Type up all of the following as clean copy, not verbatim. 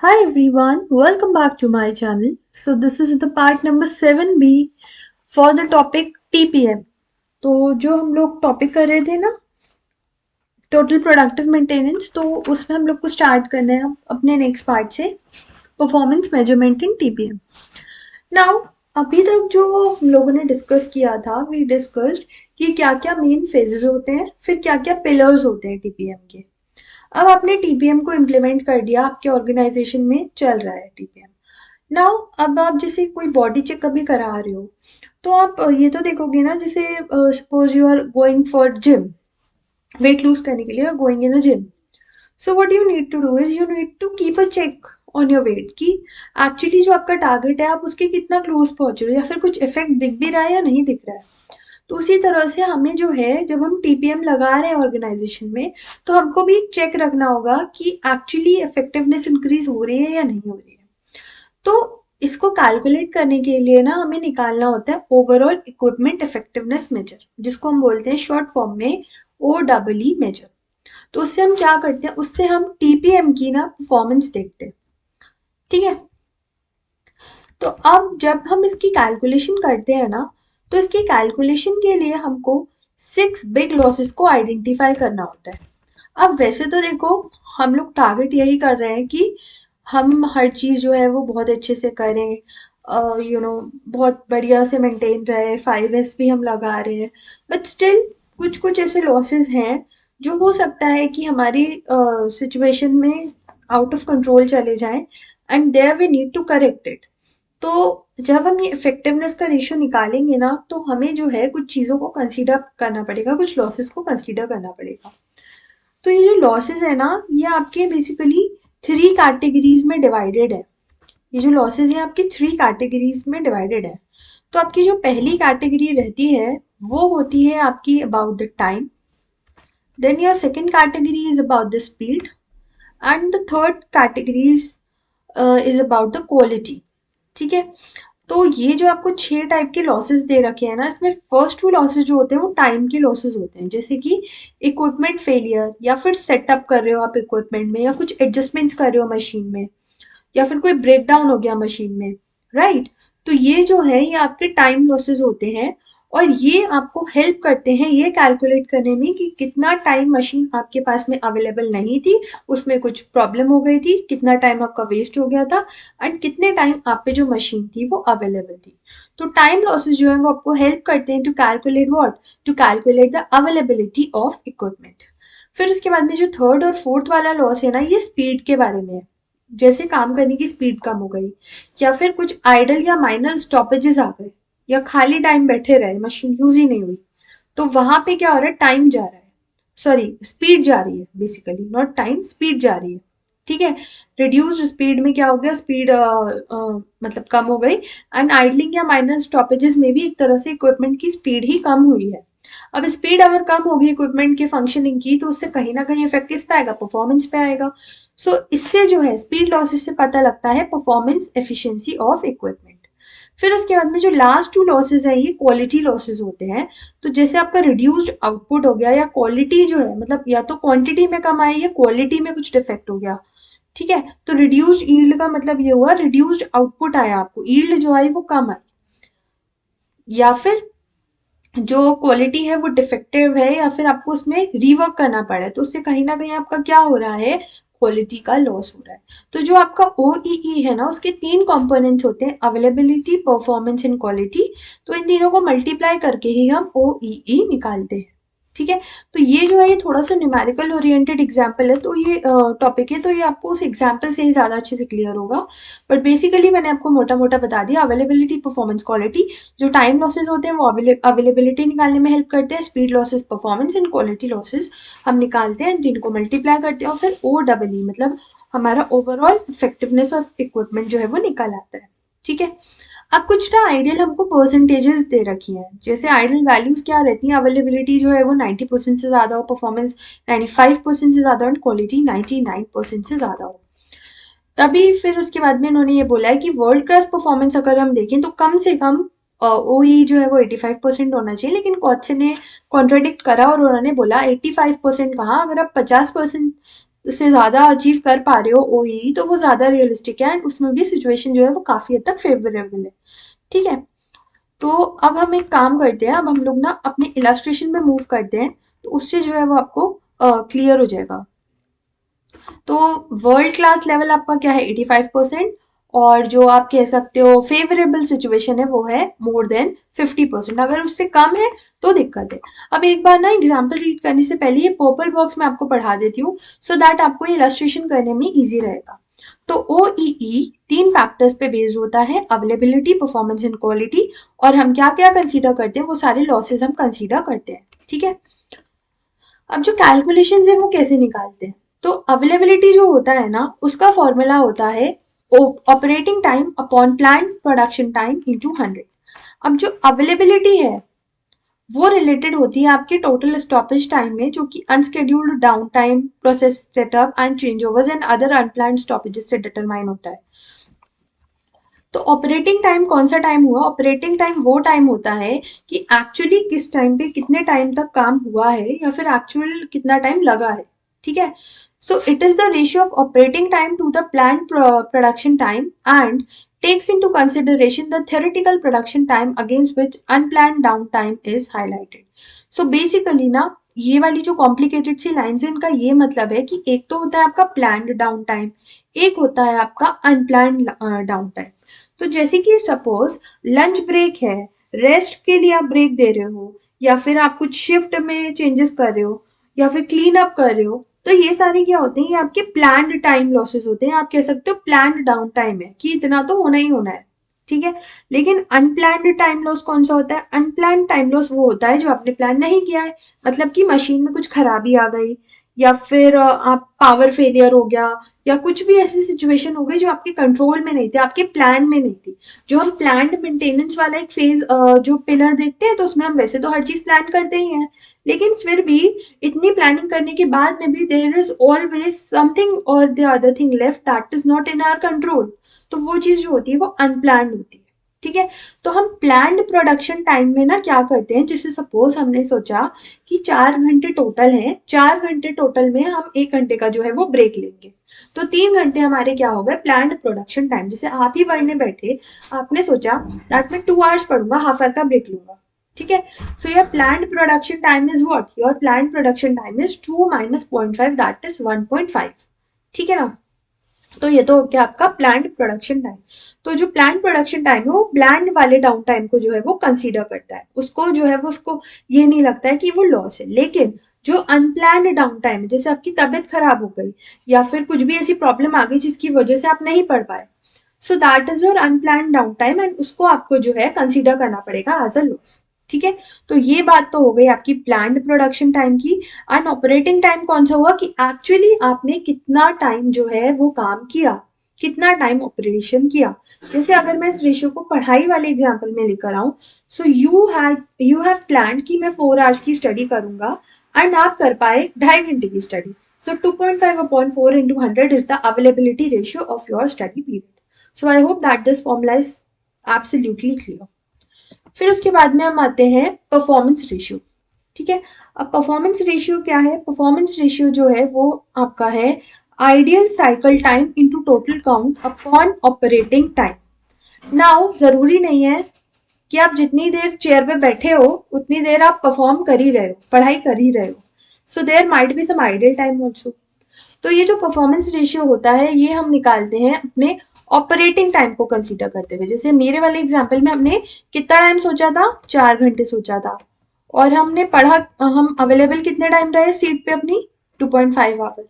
Hi everyone, welcome back to my channel. So this is the part number 7B for the topic TPM. तो जो हम लोग topic कर रहे थे ना टोटल प्रोडक्टिव मेंटेनेंस, तो उसमें हम लोग को स्टार्ट करना है अपने नेक्स्ट पार्ट से परफॉर्मेंस मेजरमेंट इन TPM. नाउ अभी तक जो हम लोगों ने डिस्कस किया था, वी डिस्कस्ड कि क्या क्या मेन फेजेस होते हैं, फिर क्या क्या पिलर्स होते हैं TPM के. अब आपने टीपीएम को इम्प्लीमेंट कर दिया, आपके ऑर्गेनाइजेशन में चल रहा है टीपीएम. नाउ अब आप जैसे कोई बॉडी चेक कभी करा रहे हो, तो आप ये तो देखोगे ना, जैसे suppose you are going for gym, weight lose करने के लिए going in a gym. So what you need to do is you need to keep a check on your weight कि एक्चुअली जो आपका टारगेट है आप उसके कितना क्लोज पहुंच रहे हो, या फिर कुछ इफेक्ट दिख भी रहा है या नहीं दिख रहा है. तो उसी तरह से हमें जो है, जब हम टीपीएम लगा रहे हैं ऑर्गेनाइजेशन में, तो हमको भी चेक रखना होगा कि एक्चुअली इफेक्टिवनेस इंक्रीज हो रही है या नहीं हो रही है. तो इसको कैलकुलेट करने के लिए ना हमें निकालना होता है ओवरऑल इक्विपमेंट इफेक्टिवनेस मेजर, जिसको हम बोलते हैं शॉर्ट फॉर्म में OEE मेजर. तो उससे हम क्या करते हैं, उससे हम टीपीएम की ना परफॉर्मेंस देखते हैं. ठीक है. तो अब जब हम इसकी कैलकुलेशन करते हैं ना, तो इसकी कैलकुलेशन के लिए हमको 6 बिग लॉसेस को आइडेंटिफाई करना होता है. अब वैसे तो देखो, हम लोग टारगेट यही कर रहे हैं कि हम हर चीज़ जो है वो बहुत अच्छे से करें, बहुत बढ़िया से मेंटेन रहे, 5S भी हम लगा रहे हैं. बट स्टिल कुछ कुछ ऐसे लॉसेस हैं जो हो सकता है कि हमारी सिचुएशन में आउट ऑफ कंट्रोल चले जाएं, and there we need to correct it. तो जब हम ये इफेक्टिवनेस का रेशियो निकालेंगे ना, तो हमें जो है कुछ चीज़ों को कंसीडर करना पड़ेगा, कुछ लॉसेस को कंसीडर करना पड़ेगा. तो ये जो लॉसेस है ना, ये आपके बेसिकली 3 कैटेगरीज में डिवाइडेड है. ये जो लॉसेस है आपकी 3 कैटेगरीज में डिवाइडेड है. तो आपकी जो पहली कैटेगरी रहती है, वो होती है आपकी about the time. Then your second category is about the speed, and the third category is about the quality. ठीक है. तो ये जो आपको 6 टाइप के लॉसेस दे रखे हैं ना, इसमें फर्स्ट 2 लॉसेस जो होते हैं वो टाइम के लॉसेस होते हैं, जैसे कि इक्विपमेंट फेलियर, या फिर सेटअप कर रहे हो आप इक्विपमेंट में, या कुछ एडजस्टमेंट्स कर रहे हो मशीन में, या फिर कोई ब्रेकडाउन हो गया मशीन में. राइट. तो ये जो है ये आपके टाइम लॉसेस होते हैं, और ये आपको हेल्प करते हैं ये कैलकुलेट करने में कि कितना टाइम मशीन आपके पास में अवेलेबल नहीं थी, उसमें कुछ प्रॉब्लम हो गई थी, कितना टाइम आपका वेस्ट हो गया था, एंड कितने टाइम आप पे जो मशीन थी वो अवेलेबल थी. तो टाइम लॉसेस जो है वो आपको हेल्प करते हैं to calculate what, to calculate the availability of equipment. फिर उसके बाद में जो थर्ड और फोर्थ वाला लॉस है ना, ये स्पीड के बारे में है. जैसे काम करने की स्पीड कम हो गई, या फिर कुछ आइडल या माइनर स्टॉपेजेस आ गए, या खाली टाइम बैठे रहे, मशीन यूज ही नहीं हुई, तो वहां पे क्या हो रहा है, टाइम जा रहा है, सॉरी स्पीड जा रही है, बेसिकली नॉट टाइम, स्पीड जा रही है. ठीक है. रिड्यूस्ड स्पीड में क्या हो गया, स्पीड मतलब कम हो गई, एंड आइडलिंग या माइनर स्टॉपेजेस में भी एक तरह से इक्विपमेंट की स्पीड ही कम हुई है. अब स्पीड अगर कम होगी इक्विपमेंट के फंक्शनिंग की, तो उससे कहीं ना कहीं इफेक्ट किस पे आएगा, परफॉर्मेंस पे आएगा. इससे जो है स्पीड लॉसेस से पता लगता है परफॉर्मेंस एफिशिएंसी ऑफ इक्विपमेंट. फिर उसके बाद में जो लास्ट 2 लॉसेस हैं, ये क्वालिटी लॉसेस होते हैं. तो जैसे आपका रिड्यूस्ड आउटपुट हो गया, या क्वालिटी जो है, मतलब या तो क्वांटिटी में कम आई या क्वालिटी में कुछ डिफेक्ट हो गया. ठीक है. तो रिड्यूस्ड ईल्ड का मतलब ये हुआ, रिड्यूस्ड आउटपुट आया, आपको ईल्ड जो आई वो कम आई, या फिर जो क्वालिटी है वो डिफेक्टिव है, या फिर आपको उसमें रीवर्क करना पड़ा है, तो उससे कहीं ना कहीं आपका क्या हो रहा है, क्वालिटी का लॉस हो रहा है. तो जो आपका OEE है ना, उसके 3 कंपोनेंट्स होते हैं, अवेलेबिलिटी, परफॉर्मेंस एंड क्वालिटी. तो इन तीनों को मल्टीप्लाई करके ही हम OEE निकालते हैं. ठीक है. तो ये जो है ये थोड़ा सा न्यूमेरिकल ओरिएंटेड एग्जाम्पल है, तो ये टॉपिक है, तो ये आपको उस एग्जाम्पल से ही ज्यादा अच्छे से क्लियर होगा. बट बेसिकली मैंने आपको मोटा मोटा बता दिया, अवेलेबिलिटी, परफॉर्मेंस, क्वालिटी. जो टाइम लॉसेस होते हैं वो अवेलेबिलिटी निकालने में हेल्प करते हैं, speed losses performance, and quality losses हम निकालते हैं, जिनको मल्टीप्लाई करते हैं, और फिर OEE मतलब हमारा ओवरऑल इफेक्टिवनेस ऑफ इक्विपमेंट जो है वो निकल आता है. ठीक है. अब कुछ ना आइडियल हमको परसेंटेजेस दे रखी हैं, जैसे आइडियल वैल्यूज क्या रहती हैं, अवेलेबिलिटी जो है वो 90% से ज्यादा हो, परफॉर्मेंस 95% से ज्यादा, और क्वालिटी 99% से ज्यादा हो. तभी फिर उसके बाद में इन्होंने ये बोला है कि वर्ल्ड क्लास परफॉर्मेंस अगर हम देखें, तो कम से कम OE जो है वो 85% होना चाहिए. लेकिन कोच ने कॉन्ट्राडिक्ट करा और उन्होंने बोला 85% कहाँ, अगर आप 50% उससे ज़्यादा अचीव कर पा रहे हो ओई, तो वो ज़्यादा रियलिस्टिक है एंड उसमें भी सिचुएशन जो है वो काफ़ी हद तक फेवरेबल है। ठीक है, तो अब हम एक काम करते हैं, अब हम लोग ना अपने इलस्ट्रेशन में मूव करते हैं, तो उससे जो है वो आपको क्लियर हो जाएगा। तो वर्ल्ड क्लास लेवल आपका क्या है 85%, और जो आप कह सकते हो फेवरेबल सिचुएशन है वो है मोर देन 50%। अगर उससे कम है तो दिक्कत है। अब एक बार ना एग्जाम्पल रीड करने से पहले ये पर्पल बॉक्स में आपको पढ़ा देती हूँ, सो दैट आपको ये इलस्ट्रेशन करने में इजी रहेगा। तो OEE 3 फैक्टर्स पे बेस्ड होता है, अवेलेबिलिटी, परफॉर्मेंस एंड क्वालिटी। और हम क्या क्या कंसीडर करते हैं, वो सारे लॉसेस हम कंसीडर करते हैं। ठीक है, अब जो कैलकुलेशन है वो कैसे निकालते हैं, तो अवेलेबिलिटी जो होता है ना उसका फॉर्मूला होता है operating time upon plan production time into 100। अब जो अवेलेबिलिटी है वो रिलेटेड होती है आपके टोटल स्टॉपेज टाइम में, जो कि unscheduled down time, process setup and change overs and other unplanned stoppages से डिटरमाइन होता है। तो ऑपरेटिंग टाइम कौन सा टाइम हुआ, ऑपरेटिंग टाइम वो टाइम होता है कि एक्चुअली किस टाइम पे कितने टाइम तक काम हुआ है या फिर एक्चुअल कितना टाइम लगा है। ठीक है, so it is the ratio of operating time to the plan production time and takes into consideration the theoretical production time against which unplanned downtime is highlighted. So basically ना ये वाली जो complicated सी lines है इनका ये मतलब है कि एक तो होता है आपका प्लान्ड डाउन टाइम, एक होता है आपका अनप्लान्ड डाउन टाइम। तो जैसे कि सपोज लंच ब्रेक है, रेस्ट के लिए आप ब्रेक दे रहे हो, या फिर आप कुछ शिफ्ट में चेंजेस कर रहे हो, या फिर क्लीन अप कर रहे हो, तो ये सारे क्या होते हैं, ये आपके प्लान्ड टाइम लॉसेस होते हैं। आप कह सकते हो प्लान्ड डाउन टाइम है कि इतना तो होना ही होना है। ठीक है, लेकिन अनप्लान्ड टाइम लॉस कौन सा होता है, अनप्लान्ड टाइम लॉस वो होता है जो आपने प्लान नहीं किया है, मतलब कि मशीन में कुछ खराबी आ गई, या फिर आप पावर फेलियर हो गया, या कुछ भी ऐसी सिचुएशन हो गई जो आपके कंट्रोल में नहीं थी, आपके प्लान में नहीं थी। जो हम प्लान्ड मेंटेनेंस वाला एक फेज जो पिलर देखते हैं, तो उसमें हम वैसे तो हर चीज प्लान करते ही हैं, लेकिन फिर भी इतनी प्लानिंग करने के बाद में भी देयर इज ऑलवेज समथिंग और the other thing left that is not in our control. तो वो चीज जो होती है वो अनप्लान्ड होती है। ठीक है, तो हम प्लान्ड प्रोडक्शन टाइम में ना क्या करते हैं, जैसे सपोज हमने सोचा कि 4 घंटे टोटल है, 4 घंटे टोटल में हम 1 घंटे का जो है वो ब्रेक लेंगे, तो 3 घंटे हमारे क्या हो गए प्लान्ड प्रोडक्शन टाइम। जैसे आप ही पढ़ने बैठे, आपने सोचा दैट मैं 2 आवर्स पढ़ूंगा, हाफ आवर का ब्रेक लूंगा। ठीक है, so your planned production time is what, your planned production time is 2 minus 0.5, that is 1.5। ठीक है ना, तो ये तो हो गया आपका प्लान्ड प्रोडक्शन टाइम। तो जो प्लान्ड प्रोडक्शन टाइम है वो प्लान्ड वाले डाउन टाइम को जो है वो कंसीडर करता है, उसको जो है वो उसको ये नहीं लगता है कि वो लॉस है। लेकिन जो अनप्लान्ड डाउन टाइम है, जैसे आपकी तबीयत खराब हो गई या फिर कुछ भी ऐसी प्रॉब्लम आ गई जिसकी वजह से आप नहीं पढ़ पाए, so that is your unplanned down time and उसको आपको जो है कंसीडर करना पड़ेगा एज अ लॉस। ठीक है, तो ये बात तो हो गई आपकी प्लान्ड प्रोडक्शन टाइम की। एंड ऑपरेटिंग टाइम कौन सा हुआ कि एक्चुअली आपने कितना टाइम जो है वो काम किया, कितना टाइम ऑपरेशन किया। जैसे अगर मैं इस रेशियो को पढ़ाई वाले एग्जाम्पल में लेकर आऊं, सो यू हैव प्लान कि मैं 4 आवर्स की स्टडी करूंगा एंड आप कर पाए 2.5 घंटे की study. So 2.5 upon 4 into 100 is the availability ratio of your study period. So I hope that this formula is absolutely clear. फिर उसके बाद में हम आते हैं परफॉर्मेंस रेशियो। ठीक है, अब परफॉर्मेंस रेशियो क्या है, परफॉर्मेंस रेशियो जो है वो आपका है ideal cycle time into total count upon operating time. Now जरूरी नहीं है कि आप जितनी देर चेयर पे बैठे हो उतनी देर आप परफॉर्म कर ही रहे हो, पढ़ाई कर ही रहे हो। So there might be some ideal time also. तो ये जो परफॉर्मेंस रेशियो होता है ये हम निकालते हैं अपने ऑपरेटिंग टाइम को कंसीडर करते हुए। जैसे मेरे वाले एग्जाम्पल में हमने कितना टाइम सोचा था, 4 घंटे सोचा था, और हमने पढ़ा, हम अवेलेबल कितने टाइम रहे सीट पे अपनी, 2.5 आवर।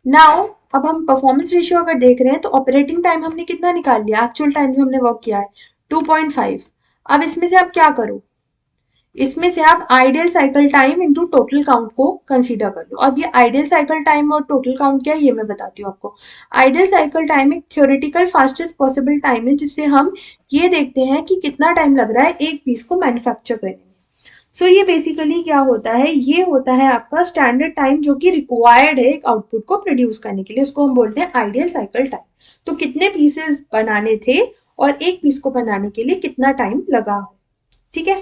नाउ अब हम परफॉर्मेंस रेशियो अगर देख रहे हैं तो ऑपरेटिंग टाइम हमने कितना निकाल लिया, एक्चुअल टाइम जो हमने वर्क किया है 2.5। अब इसमें से आप क्या करो, इसमें से आप ideal cycle time into total count को कंसीडर कर लो। अब ये आइडियल साइकिल टाइम और टोटल काउंट क्या है ये मैं बताती हूँ आपको। आइडियल साइकिल टाइम एक थ्योरेटिकल फास्टेस्ट पॉसिबल टाइम है जिससे हम ये देखते हैं कि कितना टाइम लग रहा है एक पीस को मैन्युफैक्चर करने में। सो ये बेसिकली क्या होता है, ये होता है आपका स्टैंडर्ड टाइम जो कि रिक्वायर्ड है एक आउटपुट को प्रोड्यूस करने के लिए, उसको हम बोलते हैं आइडियल साइकिल टाइम। तो कितने पीसेस बनाने थे और एक पीस को बनाने के लिए कितना टाइम लगा। ठीक है,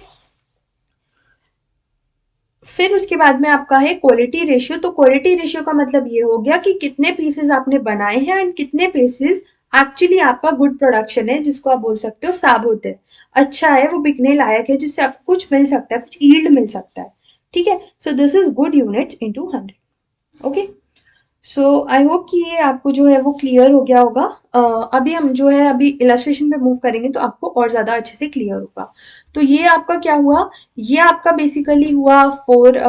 फिर उसके बाद में आपका है क्वालिटी रेशियो। तो क्वालिटी रेशियो का मतलब ये हो गया कि कितने पीसेस आपने बनाए हैं एंड कितने पीसेस एक्चुअली आपका गुड प्रोडक्शन है, जिसको आप बोल सकते हो साबुत है, अच्छा है, वो बिकने लायक है, जिससे आपको कुछ मिल सकता है, कुछ यील्ड मिल सकता है। ठीक है, so this is good units into 100। Okay, so I hope कि ये आपको जो है वो क्लियर हो गया होगा। अभी हम जो है अभी इलस्ट्रेशन पे मूव करेंगे तो आपको और ज़्यादा अच्छे से क्लियर होगा। तो ये आपका क्या हुआ, ये आपका बेसिकली हुआ for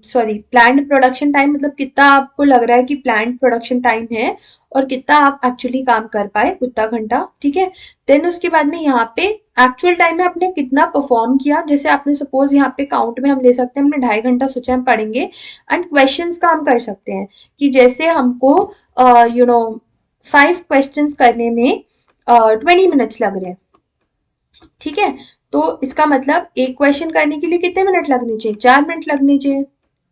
sorry planned production time, मतलब कितना आपको लग रहा है कि प्लान्ड प्रोडक्शन टाइम है और कितना आप एक्चुअली काम कर पाए उतना घंटा। ठीक है, देन उसके बाद में यहाँ पे एक्चुअल टाइम में आपने कितना परफॉर्म किया। जैसे आपने सपोज यहाँ पे काउंट में हम ले सकते हैं, हमने 2.5 घंटा सोचा हम पढ़ेंगे, एंड क्वेश्चंस का हम कर सकते हैं कि जैसे हमको यू नो 5 क्वेश्चंस करने में 20 मिनट्स लग रहे हैं। ठीक है, तो इसका मतलब एक क्वेश्चन करने के लिए कितने मिनट लगने चाहिए, 4 मिनट लगने चाहिए।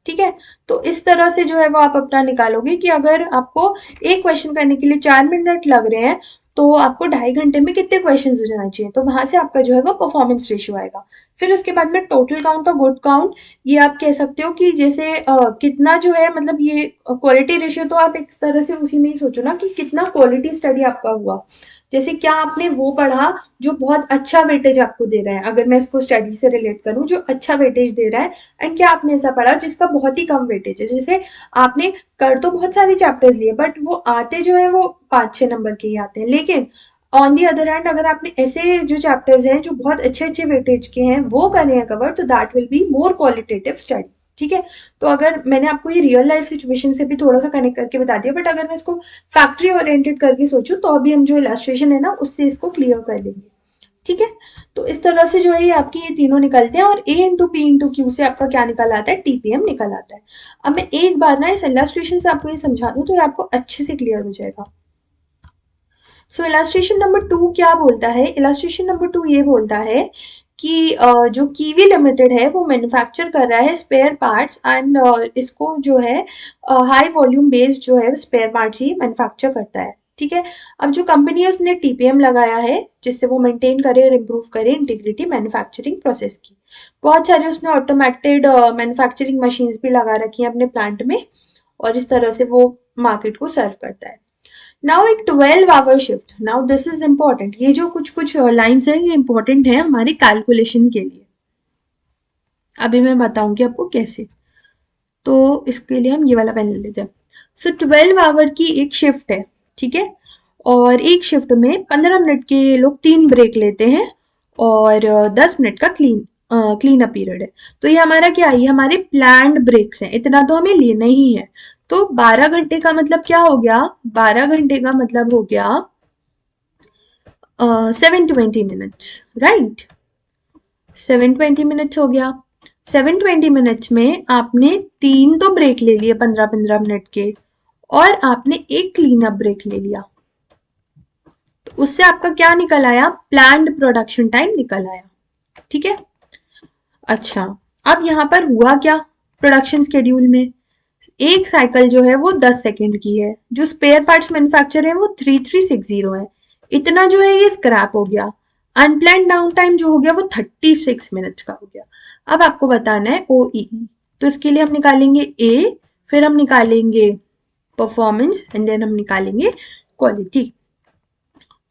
ठीक है, तो इस तरह से जो है वो आप अपना निकालोगे कि अगर आपको एक क्वेश्चन करने के लिए 4 मिनट लग रहे हैं तो आपको 2.5 घंटे में कितने क्वेश्चन हो जाना चाहिए, तो वहां से आपका जो है वो परफॉर्मेंस रेशियो आएगा। फिर उसके बाद में टोटल काउंट और गुड काउंट, ये आप कह सकते हो कि जैसे कितना जो है, मतलब ये क्वालिटी रेशियो तो आप एक तरह से उसी में ही सोचो ना कि कितना क्वालिटी स्टडी आपका हुआ। जैसे क्या आपने वो पढ़ा जो बहुत अच्छा वेटेज आपको दे रहा है, अगर मैं इसको स्टडी से रिलेट करूं, जो अच्छा वेटेज दे रहा है, एंड क्या आपने ऐसा पढ़ा जिसका बहुत ही कम वेटेज है। जैसे आपने कर तो बहुत सारे चैप्टर्स लिए बट वो आते जो है वो 5-6 नंबर के ही आते हैं, लेकिन ऑन दी अदर हैंड अगर आपने ऐसे जो चैप्टर्स हैं जो बहुत अच्छे अच्छे वेटेज के हैं वो करे हैं कवर, तो that will be more qualitative study. ठीक है, तो अगर मैंने आपको ये रियल लाइफ सिचुएशन से भी थोड़ा सा कनेक्ट करके बता दिया, बट अगर मैं इसको फैक्ट्री ओरिएंटेड करके सोचूं तो अभी हम जो इलस्ट्रेशन है ना उससे इसको क्लियर कर लेंगे। ठीक है, तो इस तरह से जो है ये आपकी ये तीनों निकलते हैं, और ए इंटू पी इंटू क्यू से आपका क्या निकल आता है, टीपीएम निकल आता है। अब मैं एक बार ना इस इलस्ट्रेशन से आपको ये समझा दूं तो ये आपको अच्छे से क्लियर हो जाएगा। सो इलस्ट्रेशन नंबर 2 क्या बोलता है, इलस्ट्रेशन नंबर 2 ये बोलता है कि जो कीवी लिमिटेड है वो मैन्युफैक्चर कर रहा है स्पेयर पार्ट्स, एंड इसको जो है हाई वॉल्यूम बेस्ड जो है स्पेयर पार्ट्स ही मैन्युफैक्चर करता है। ठीक है, अब जो कंपनी है उसने टीपीएम लगाया है जिससे वो मेंटेन करे और इम्प्रूव करे इंटीग्रिटी मैन्युफैक्चरिंग प्रोसेस की। बहुत सारे उसने ऑटोमेटेड मैन्युफैक्चरिंग मशीन्स भी लगा रखी हैं अपने प्लांट में, और इस तरह से वो मार्केट को सर्व करता है। नाउ एक 12 hour shift, now this is important, ये जो कुछ कुछ लाइन्स हैं ये इंपॉर्टेंट है हमारे कैलकुलेशन के लिए। अभी मैं बताऊंगी आपको कैसे, तो इसके लिए हम ये वाला पेन ले लेते हैं। सो 12 आवर की एक शिफ्ट है। ठीक है, और एक शिफ्ट में 15 मिनट के ये लोग 3 ब्रेक लेते हैं, और 10 मिनट का क्लीन अप पीरियड है। तो ये हमारा क्या है, ये हमारे प्लान्ड ब्रेक्स हैं, इतना तो हमें लेना ही है। तो 12 घंटे का मतलब क्या हो गया, 12 घंटे का मतलब हो गया 720 मिनट्स, राइट। 720 मिनट्स हो गया। 720 मिनट्स में आपने 3 तो ब्रेक ले लिए 15-15 मिनट के, और आपने एक क्लीन अप ब्रेक ले लिया, तो उससे आपका क्या निकल आया, प्लान्ड प्रोडक्शन टाइम निकल आया। ठीक है, अच्छा, अब यहाँ पर हुआ क्या, प्रोडक्शन स्केड्यूल में एक साइकिल जो है वो 10 सेकेंड की है, जो स्पेयर पार्ट्स मैन्युफैक्चर है वो 3360 है, इतना जो है ये स्क्रैप हो गया। अनप्लान डाउन टाइम जो हो गया वो 36 मिनट्स का हो गया। अब आपको बताना है OEE, तो इसके लिए हम निकालेंगे ए, फिर हम निकालेंगे परफॉर्मेंस, एंड देन हम निकालेंगे क्वालिटी।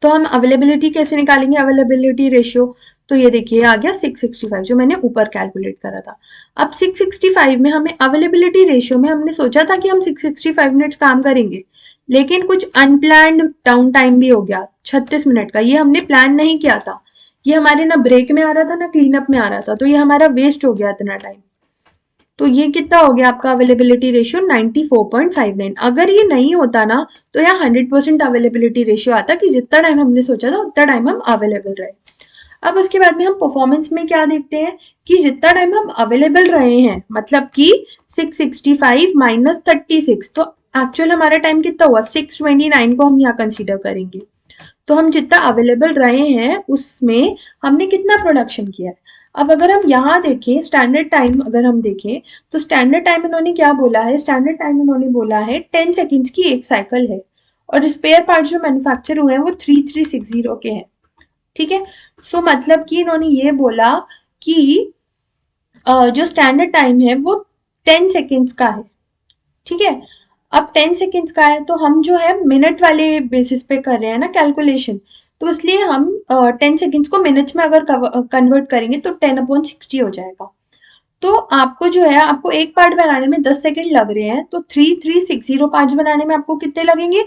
तो हम अवेलेबिलिटी कैसे निकालेंगे, अवेलेबिलिटी रेशियो, तो ये देखिए आ गया 665 जो मैंने ऊपर कैलकुलेट करा था। अब 665 में हमें अवेलेबिलिटी रेशियो में हमने सोचा था कि हम 665 मिनट्स काम करेंगे, लेकिन कुछ अनप्लान्ड डाउन टाइम भी हो गया 36 मिनट का, ये हमने प्लान नहीं किया था, ये हमारे ना ब्रेक में आ रहा था ना क्लीन अप में आ रहा था, तो ये हमारा वेस्ट हो गया इतना टाइम। तो ये कितना हो गया आपका अवेलेबिलिटी रेशियो 94.59। अगर ये नहीं होता ना तो यहाँ 100% अवेलेबिलिटी रेशियो आता कि जितना टाइम हमने सोचा था उतना टाइम हम अवेलेबल रहे। अब उसके बाद में हम परफॉर्मेंस में क्या देखते हैं कि जितना टाइम हम अवेलेबल रहे हैं, मतलब कि 665 माइनस 36, तो एक्चुअल हमारा टाइम कितना हुआ 629 को हम यहाँ कंसीडर करेंगे। तो हम जितना अवेलेबल रहे हैं उसमें हमने कितना प्रोडक्शन किया है। अब अगर हम यहाँ देखें स्टैंडर्ड टाइम, अगर हम देखें तो स्टैंडर्ड टाइम इन्होंने क्या बोला है, स्टैंडर्ड टाइम इन्होंने बोला है 10 सेकेंड्स की एक साइकिल है, और स्पेयर पार्ट जो मैन्युफैक्चर हुए हैं वो 3360 के हैं। ठीक है, सो मतलब कि इन्होंने ये बोला कि जो स्टैंडर्ड टाइम है वो 10 सेकेंड्स का है, ठीक है। अब 10 सेकेंड्स का है तो हम जो है मिनट वाले बेसिस पे कर रहे हैं ना कैलकुलेशन, तो इसलिए हम 10 सेकेंड्स को मिनट्स में अगर कन्वर्ट करेंगे तो 10/60 हो जाएगा। तो आपको जो है, आपको एक पार्ट बनाने में 10 सेकंड लग रहे हैं, तो 3360 पार्ट्स बनाने में आपको कितने लगेंगे?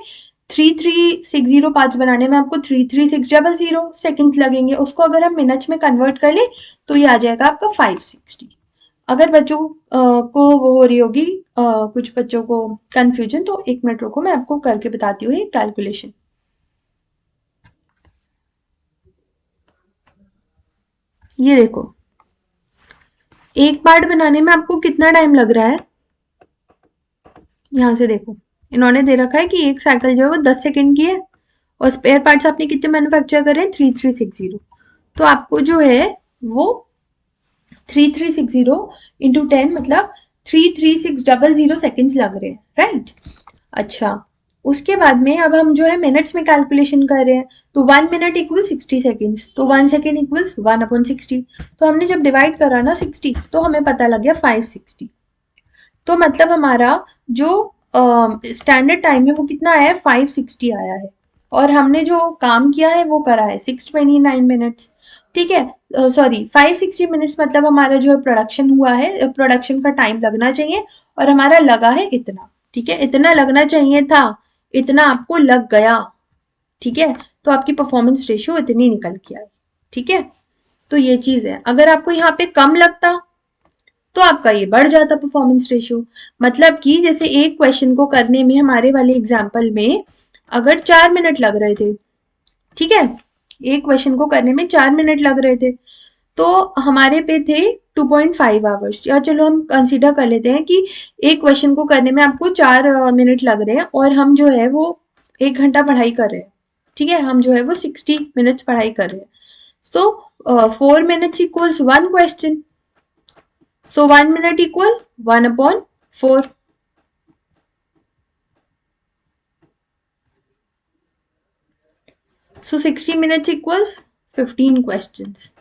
3360 पार्ट्स बनाने में आपको 33600 सेकंड लगेंगे। उसको अगर हम मिनट्स में कन्वर्ट कर ले तो ये आ जाएगा आपका 560। अगर बच्चों को वो हो रही होगी, कुछ बच्चों को कंफ्यूजन, तो 1 मिनट रुको, मैं आपको करके बताती हूँ ये कैलकुलेशन। ये देखो, एक पार्ट बनाने में आपको कितना टाइम लग रहा है? यहाँ से देखो, इन्होंने दे रखा है कि एक साइकिल जो है वो 10 सेकंड की है, और स्पेयर पार्ट्स आपने कितने मैन्युफैक्चर करे हैं? 3360। तो आपको जो है वो 3360 इंटू 10 मतलब 33600 सेकेंड्स लग रहे हैं, राइट। अच्छा, उसके बाद में अब हम जो है मिनट्स में कैलकुलेशन कर रहे हैं, तो 1 मिनट इक्वल 60 सेकेंड्स, तो 1 सेकेंड इक्वल्स 1/60। तो हमने जब डिवाइड करा ना 60, तो हमें पता लग गया 560। तो मतलब हमारा जो स्टैंडर्ड टाइम है वो कितना आया है? 560 आया है, और हमने जो काम किया है वो करा है 629 मिनट्स, ठीक है। सॉरी, 560 मिनट्स, मतलब हमारा जो प्रोडक्शन हुआ है, प्रोडक्शन का टाइम लगना चाहिए, और हमारा लगा है इतना, ठीक है। इतना लगना चाहिए था, इतना आपको लग गया, ठीक है। तो आपकी परफॉर्मेंस रेशियो इतनी निकल के आई, ठीक है। तो ये चीज है, अगर आपको यहाँ पे कम लगता तो आपका ये बढ़ जाता परफॉर्मेंस रेशियो। मतलब कि जैसे एक क्वेश्चन को करने में हमारे वाले एग्जाम्पल में अगर 4 मिनट लग रहे थे, ठीक है, एक क्वेश्चन को करने में 4 मिनट लग रहे थे, तो हमारे पे थे 2.5 आवर्स, या चलो हम कंसीडर कर लेते हैं कि एक क्वेश्चन को करने में आपको 4 मिनट लग रहे हैं, और हम जो है वो 1 घंटा पढ़ाई कर रहे हैं, ठीक है। हम जो है वो 60 मिनट्स पढ़ाई कर रहे हैं। सो 4 minutes equals 1 question, so 1 minute equal 1/4. So 60 minutes equals 15 questions.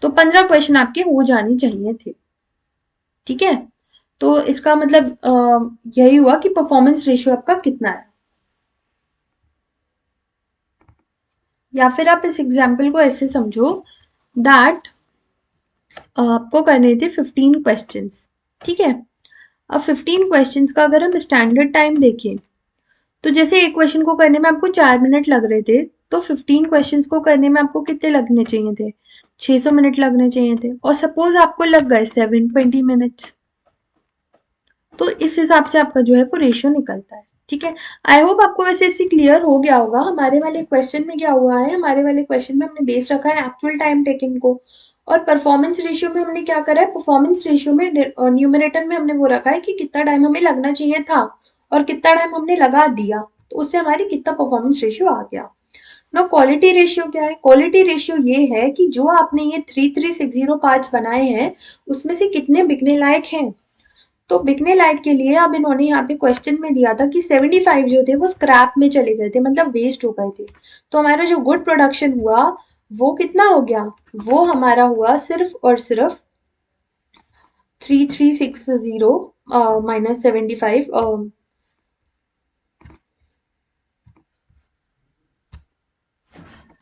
तो 15 क्वेश्चन आपके हो जाने चाहिए थे, ठीक है। तो इसका मतलब यही हुआ कि परफॉर्मेंस रेशियो आपका कितना है। या फिर आप इस एग्जाम्पल को ऐसे समझो दैट आपको करने थे 15 क्वेश्चंस, ठीक है। अब 15 क्वेश्चंस का अगर हम स्टैंडर्ड टाइम देखें, तो जैसे एक क्वेश्चन को करने में आपको 4 मिनट लग रहे थे, तो 15 क्वेश्चंस को करने में आपको कितने लगने चाहिए थे? 600 मिनट लगने चाहिए थे, और सपोज आपको लग गए 720 मिनट्स, तो इस हिसाब से आपका जो है वो रेशियो निकलता है, ठीक है। आई होप आपको वैसे इससे क्लियर हो गया होगा। हमारे वाले क्वेश्चन में क्या हुआ है, हमारे वाले क्वेश्चन में हमने बेस रखा है एक्चुअल टाइम टेकन को, और परफॉर्मेंस रेशियो में हमने क्या करा है, परफॉर्मेंस रेशियो में न्यूमरेटर में हमने वो रखा है कि कितना टाइम हमें लगना चाहिए था और कितना टाइम हमने लगा दिया, तो उससे हमारी कितना परफॉर्मेंस रेशियो आ गया। ना क्वालिटी रेशियो क्या है? क्वालिटी रेशियो ये है कि जो आपने ये 3360 पार्ट्स बनाए हैं उसमें से कितने बिकने लायक हैं। तो बिकने लायक के लिए अब इन्होंने यहाँ पे क्वेश्चन में दिया था कि 75 जो थे वो स्क्रैप में चले गए थे, मतलब वेस्ट हो गए थे। तो हमारा जो गुड प्रोडक्शन हुआ वो कितना हो गया? वो हमारा हुआ सिर्फ और सिर्फ 3360 माइनस 75,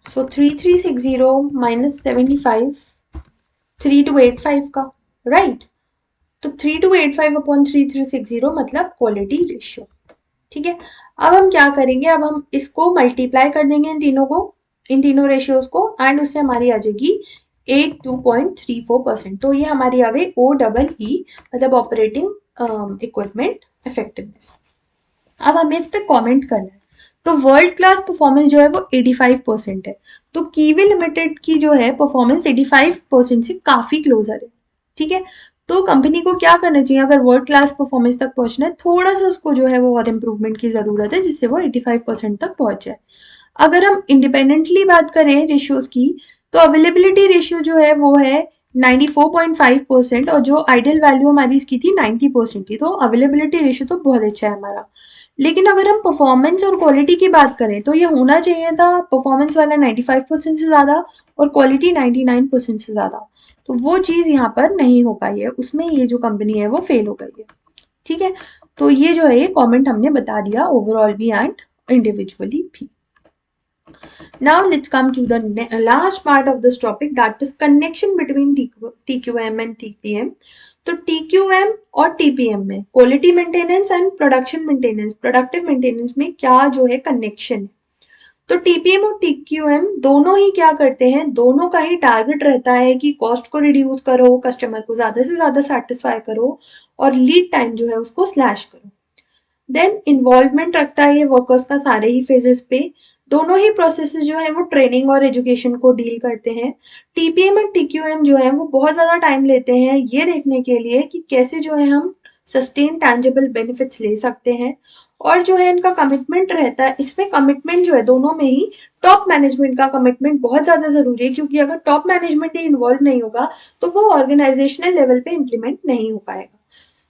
सो 3360 माइनस 75, 3285 का, राइट। तो 3285/3360 मतलब क्वालिटी रेशियो, ठीक है। अब हम क्या करेंगे, अब हम इसको मल्टीप्लाई कर देंगे इन तीनों को, इन तीनों रेशियोज को, एंड उससे हमारी आ जाएगी 82.34%। तो ये हमारी आ गई OEE, मतलब ऑपरेटिंग इक्विपमेंट इफेक्टिवनेस। अब हमें इस पे कमेंट करना है। तो वर्ल्ड क्लास परफॉर्मेंस जो है वो 85% है, तो कीवी लिमिटेड की जो है परफॉर्मेंस 85% से काफी क्लोजर है, ठीक है। तो कंपनी को क्या करना चाहिए, अगर वर्ल्ड क्लास परफॉर्मेंस तक पहुंचना है, थोड़ा सा उसको जो है वो और इम्प्रूवमेंट की जरूरत है, जिससे वो 85% तक पहुंच जाए। अगर हम इंडिपेंडेंटली बात करें रेशियोज की, तो अवेलेबिलिटी रेशियो जो है वो है 94.5%, और जो आइडियल वैल्यू हमारी इसकी थी 90% की, तो अवेलेबिलिटी रेशियो तो बहुत अच्छा है हमारा। लेकिन अगर हम परफॉर्मेंस और क्वालिटी की बात करें तो ये होना चाहिए था परफॉर्मेंस वाला 95% से ज़्यादा, और क्वालिटी 99% से ज़्यादा। तो वो चीज़ यहाँ पर नहीं हो पाई है, उसमें ये जो कंपनी है वो फेल हो गई है। ठीक है, तो ये जो है ये कमेंट हमने बता दिया ओवरऑल भी एंड इंडिविजुअली भी। Now let's come to the last part of this topic, that is connection between TQM and TPM. तो TQM और TPM में quality maintenance and production maintenance, productive maintenance में क्या जो है कनेक्शन है। तो टीपीएम और टीक्यूएम दोनों ही क्या करते हैं, दोनों का ही टारगेट रहता है कि कॉस्ट को रिड्यूस करो, कस्टमर को ज्यादा से ज्यादा सेटिस्फाई करो और लीड टाइम जो है उसको स्लैश करो। देन इन्वॉल्वमेंट रखता है ये वर्कर्स का सारे ही फेजेस पे। दोनों ही प्रोसेसेस जो है वो ट्रेनिंग और एजुकेशन को डील करते हैं। टीपीएम और टीक्यूएम जो है वो बहुत ज्यादा टाइम लेते हैं ये देखने के लिए कि कैसे जो है हम सस्टेन टैंजिबल बेनिफिट्स ले सकते हैं। और जो है इनका कमिटमेंट रहता है, इसमें कमिटमेंट जो है दोनों में ही टॉप मैनेजमेंट का कमिटमेंट बहुत ज्यादा जरूरी है, क्योंकि अगर टॉप मैनेजमेंट ही इन्वॉल्व नहीं होगा तो वो ऑर्गेनाइजेशनल लेवल पे इम्प्लीमेंट नहीं हो पाएगा।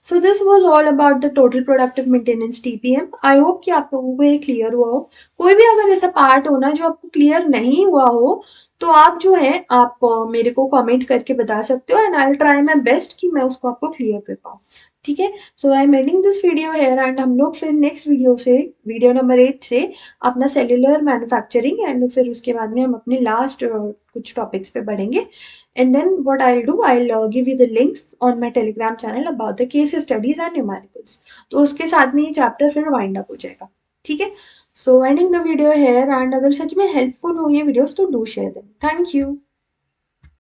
So this was all about the total productive maintenance TPM. I hope कि आप लोगों को ये क्लियर हुआ हो। कोई भी अगर ऐसा पार्ट हो ना जो आपको क्लियर नहीं हुआ हो तो आप जो है आप मेरे को कमेंट करके बता सकते हो and I will try my best कि मैं उसको आपको क्लियर कर पाऊँ। ठीक है, so I am ending this video here and हम लोग फिर नेक्स्ट वीडियो से, वीडियो नंबर 8 से अपना सेल्युलर मैन्युफैक्चरिंग एंड फिर उसके बाद में हम अपने लास्ट कुछ टॉपिक्स पे बढ़ेंगे। And then what I'll do, I'll give you the links on my Telegram channel about the case studies and numericals. तो उसके साथ में ये चैप्टर फिर वाइंड अप हो जाएगा। ठीक है, सो ending the video here and अगर सच में हेल्पफुल हो ये वीडियोस तो do share them. Thank you.